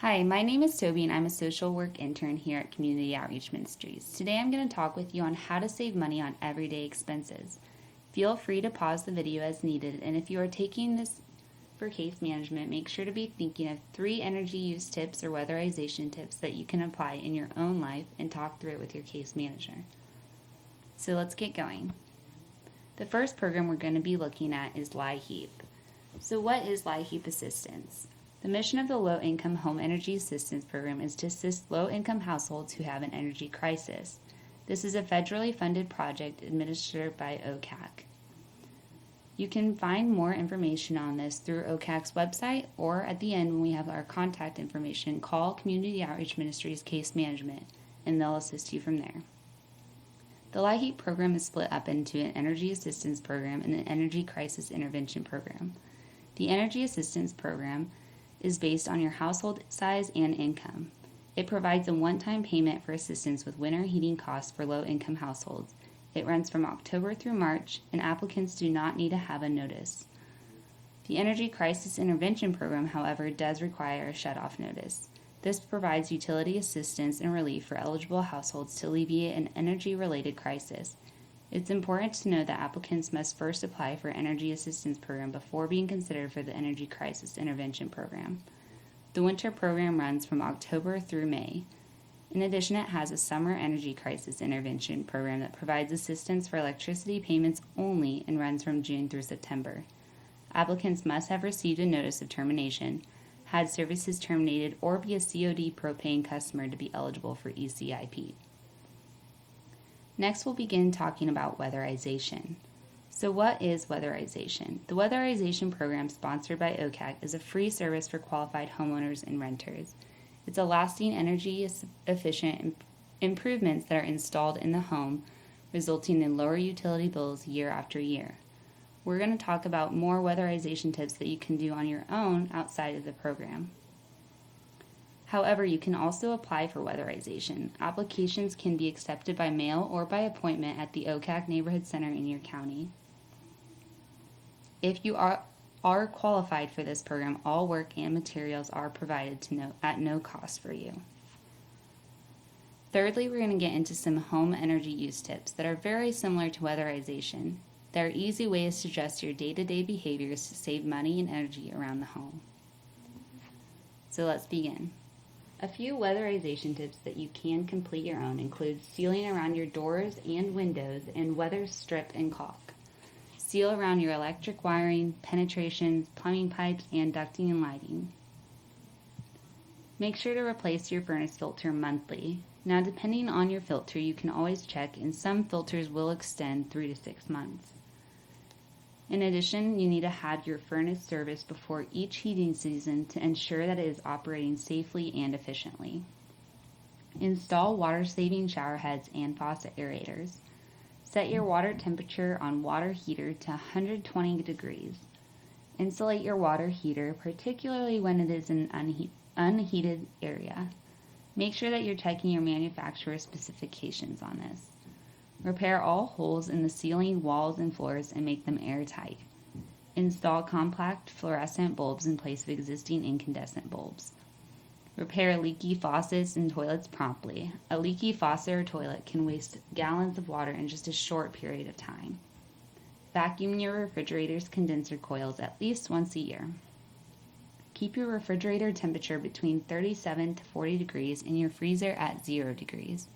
Hi, my name is Toby and I'm a social work intern here at Community Outreach Ministries. Today I'm going to talk with you on how to save money on everyday expenses. Feel free to pause the video as needed, and if you are taking this for case management, make sure to be thinking of 3 energy use tips or weatherization tips that you can apply in your own life and talk through it with your case manager. So let's get going. The first program we're going to be looking at is LIHEAP. So what is LIHEAP assistance? The mission of the Low Income Home Energy Assistance Program is to assist low-income households who have an energy crisis. This is a federally funded project administered by OCAC. You can find more information on this through OCAC's website, or at the end when we have our contact information, call Community Outreach Ministries Case Management and they'll assist you from there. The LIHEAP program is split up into an Energy Assistance Program and an Energy Crisis Intervention Program. The Energy Assistance Program is based on your household size and income. It provides a one-time payment for assistance with winter heating costs for low-income households. It runs from October through March, and applicants do not need to have a notice. The Energy Crisis Intervention Program, however, does require a shut-off notice. This provides utility assistance and relief for eligible households to alleviate an energy-related crisis. It's important to know that applicants must first apply for Energy Assistance Program before being considered for the Energy Crisis Intervention Program. The winter program runs from October through May. In addition, it has a Summer Energy Crisis Intervention Program that provides assistance for electricity payments only and runs from June through September. Applicants must have received a notice of termination, had services terminated, or be a COD propane customer to be eligible for ECIP. Next, we'll begin talking about weatherization. So what is weatherization? The weatherization program sponsored by OCAC is a free service for qualified homeowners and renters. It's a lasting energy efficient improvements that are installed in the home, resulting in lower utility bills year after year. We're going to talk about more weatherization tips that you can do on your own outside of the program. However, you can also apply for weatherization. Applications can be accepted by mail or by appointment at the OCAC Neighborhood Center in your county. If you are qualified for this program, all work and materials are provided at no cost for you. Thirdly, we're going to get into some home energy use tips that are very similar to weatherization. There are easy ways to adjust your day-to-day behaviors to save money and energy around the home. So let's begin. A few weatherization tips that you can complete your own include sealing around your doors and windows and weather strip and caulk. Seal around your electric wiring, penetrations, plumbing pipes, and ducting and lighting. Make sure to replace your furnace filter monthly. Now, depending on your filter, you can always check, and some filters will extend 3 to 6 months. In addition, you need to have your furnace serviced before each heating season to ensure that it is operating safely and efficiently. Install water-saving shower heads and faucet aerators. Set your water temperature on water heater to 120 degrees. Insulate your water heater, particularly when it is in an unheated area. Make sure that you're checking your manufacturer's specifications on this. Repair all holes in the ceiling, walls, and floors and make them airtight. Install compact fluorescent bulbs in place of existing incandescent bulbs. Repair leaky faucets and toilets promptly. A leaky faucet or toilet can waste gallons of water in just a short period of time. Vacuum your refrigerator's condenser coils at least once a year. Keep your refrigerator temperature between 37 to 40 degrees and your freezer at 0 degrees.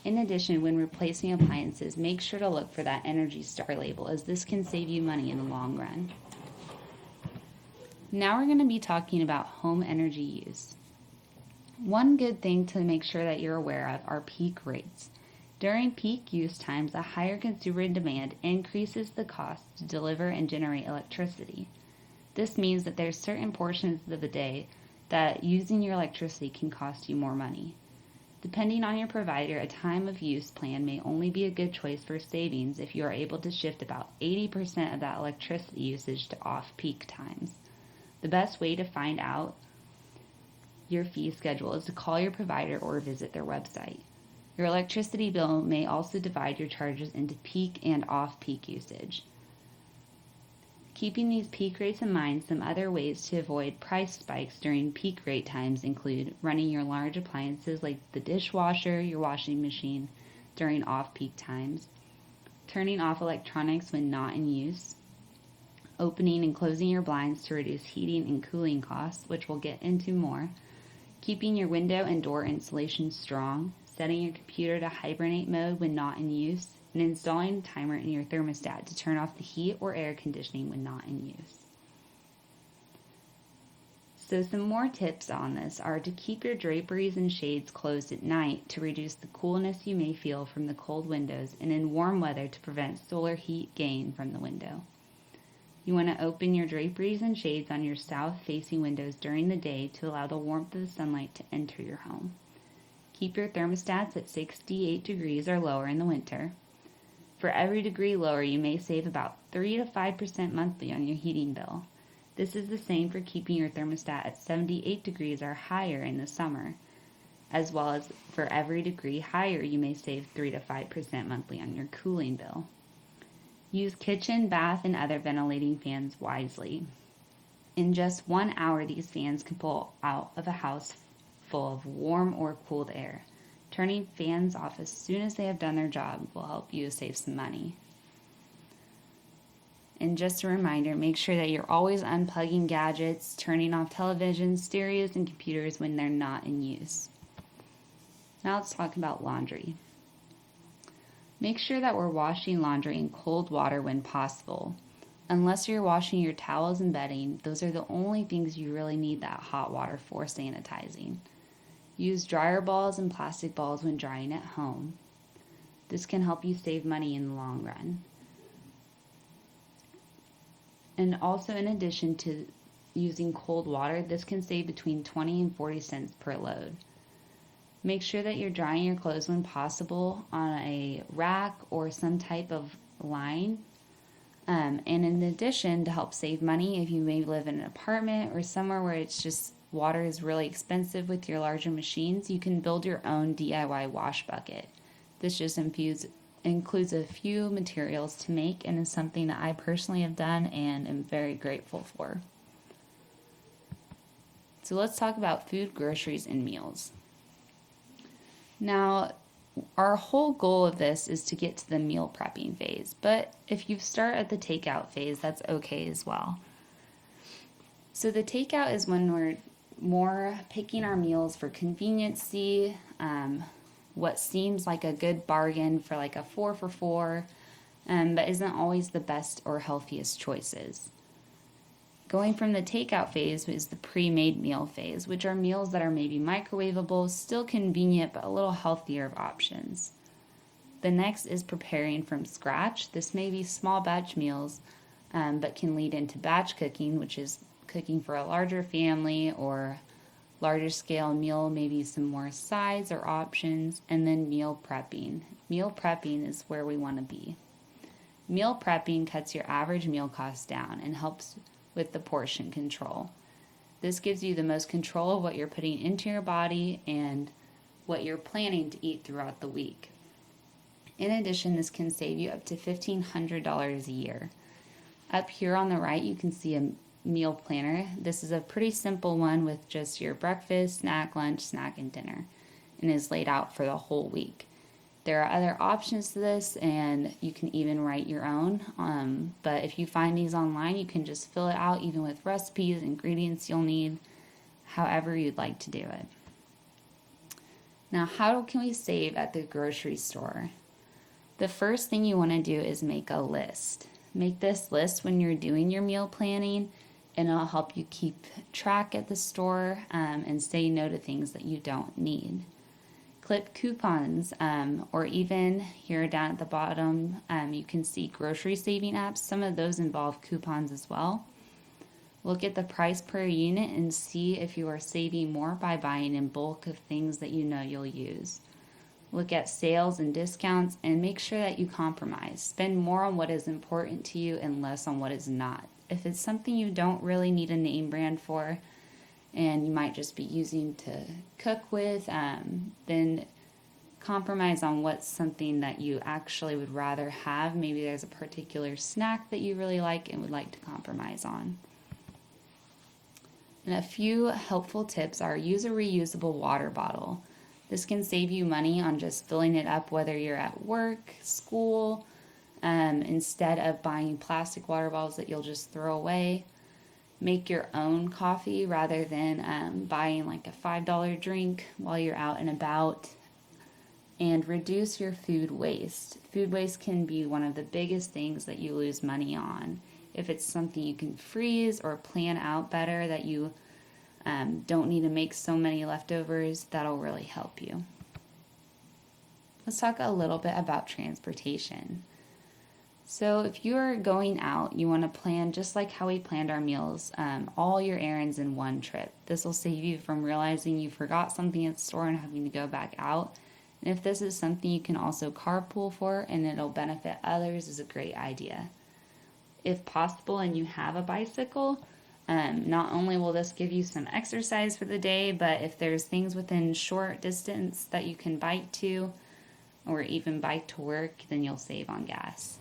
In addition, when replacing appliances, make sure to look for that Energy Star label, as this can save you money in the long run. Now we're going to be talking about home energy use. One good thing to make sure that you're aware of are peak rates. During peak use times, a higher consumer demand increases the cost to deliver and generate electricity. This means that there's certain portions of the day that using your electricity can cost you more money. Depending on your provider, a time of use plan may only be a good choice for savings if you are able to shift about 80% of that electricity usage to off-peak times. The best way to find out your fee schedule is to call your provider or visit their website. Your electricity bill may also divide your charges into peak and off-peak usage. Keeping these peak rates in mind, some other ways to avoid price spikes during peak rate times include running your large appliances like the dishwasher, your washing machine during off-peak times, turning off electronics when not in use, opening and closing your blinds to reduce heating and cooling costs, which we'll get into more, keeping your window and door insulation strong, setting your computer to hibernate mode when not in use, and installing a timer in your thermostat to turn off the heat or air conditioning when not in use. So some more tips on this are to keep your draperies and shades closed at night to reduce the coolness you may feel from the cold windows, and in warm weather to prevent solar heat gain from the window. You want to open your draperies and shades on your south-facing windows during the day to allow the warmth of the sunlight to enter your home. Keep your thermostats at 68 degrees or lower in the winter. For every degree lower, you may save about 3 to 5% monthly on your heating bill. This is the same for keeping your thermostat at 78 degrees or higher in the summer, as well as for every degree higher, you may save 3 to 5% monthly on your cooling bill. Use kitchen, bath, and other ventilating fans wisely. In just 1 hour, these fans can pull out of a house full of warm or cooled air. Turning fans off as soon as they have done their job will help you save some money. And just a reminder, make sure that you're always unplugging gadgets, turning off televisions, stereos, and computers when they're not in use. Now let's talk about laundry. Make sure that we're washing laundry in cold water when possible. Unless you're washing your towels and bedding, those are the only things you really need that hot water for sanitizing. Use dryer balls and plastic balls when drying at home. This can help you save money in the long run. And also, in addition to using cold water, this can save between 20 and 40 cents per load. Make sure that you're drying your clothes when possible on a rack or some type of line. And in addition, to help save money, if you may live in an apartment or somewhere where it's just water is really expensive with your larger machines, you can build your own DIY wash bucket. This just includes a few materials to make and is something that I personally have done and am very grateful for. So let's talk about food, groceries, and meals. Now, our whole goal of this is to get to the meal prepping phase, but if you start at the takeout phase, that's okay as well. So the takeout is when we're more picking our meals for conveniency, what seems like a good bargain for like a 4 for $4, but isn't always the best or healthiest choices. Going from the takeout phase is the pre-made meal phase, which are meals that are maybe microwavable, still convenient, but a little healthier of options. The next is preparing from scratch. This may be small batch meals, but can lead into batch cooking, which is cooking for a larger family or larger scale meal, maybe some more sides or options, and then meal prepping. Meal prepping is where we want to be. Meal prepping cuts your average meal cost down and helps with the portion control. This gives you the most control of what you're putting into your body and what you're planning to eat throughout the week. In addition, this can save you up to $1,500 a year. Up here on the right, you can see a meal planner. This is a pretty simple one with just your breakfast, snack, lunch, snack, and dinner, and is laid out for the whole week. There are other options to this, and you can even write your own. But if you find these online, you can just fill it out, even with recipes, ingredients you'll need, however you'd like to do it. Now, how can we save at the grocery store? The first thing you want to do is make a list. Make this list when you're doing your meal planning, and it'll help you keep track at the store and say no to things that you don't need. Clip coupons, or even here down at the bottom, you can see grocery saving apps. Some of those involve coupons as well. Look at the price per unit and see if you are saving more by buying in bulk of things that you know you'll use. Look at sales and discounts and make sure that you compromise. Spend more on what is important to you and less on what is not. If it's something you don't really need a name brand for, and you might just be using to cook with, then compromise on what's something that you actually would rather have. Maybe there's a particular snack that you really like and would like to compromise on. And a few helpful tips are: use a reusable water bottle. This can save you money on just filling it up, whether you're at work, school, instead of buying plastic water bottles that you'll just throw away. Make your own coffee rather than buying like a $5 drink while you're out and about. And reduce your food waste. Food waste can be one of the biggest things that you lose money on. If it's something you can freeze or plan out better, that you don't need to make so many leftovers, that'll really help you. Let's talk a little bit about transportation. So if you're going out, you want to plan just like how we planned our meals, all your errands in one trip. This will save you from realizing you forgot something at the store and having to go back out. And if this is something you can also carpool for and it'll benefit others, is a great idea. If possible and you have a bicycle, not only will this give you some exercise for the day, but if there's things within short distance that you can bike to or even bike to work, then you'll save on gas.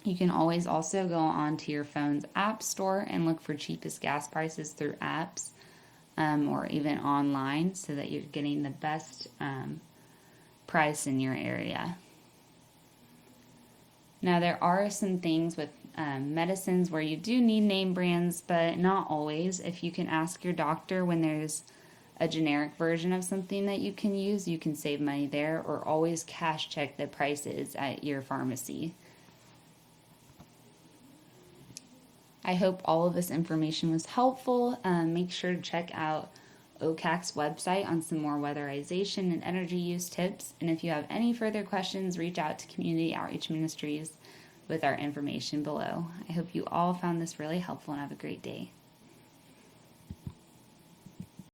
You can always also go onto your phone's app store and look for cheapest gas prices through apps or even online, so that you're getting the best price in your area. Now, there are some things with medicines where you do need name brands, but not always. If you can ask your doctor when there's a generic version of something that you can use, you can save money there, or always cash check the prices at your pharmacy. I hope all of this information was helpful. Make sure to check out OCAC's website on some more weatherization and energy use tips. And if you have any further questions, reach out to Community Outreach Ministries with our information below. I hope you all found this really helpful and have a great day.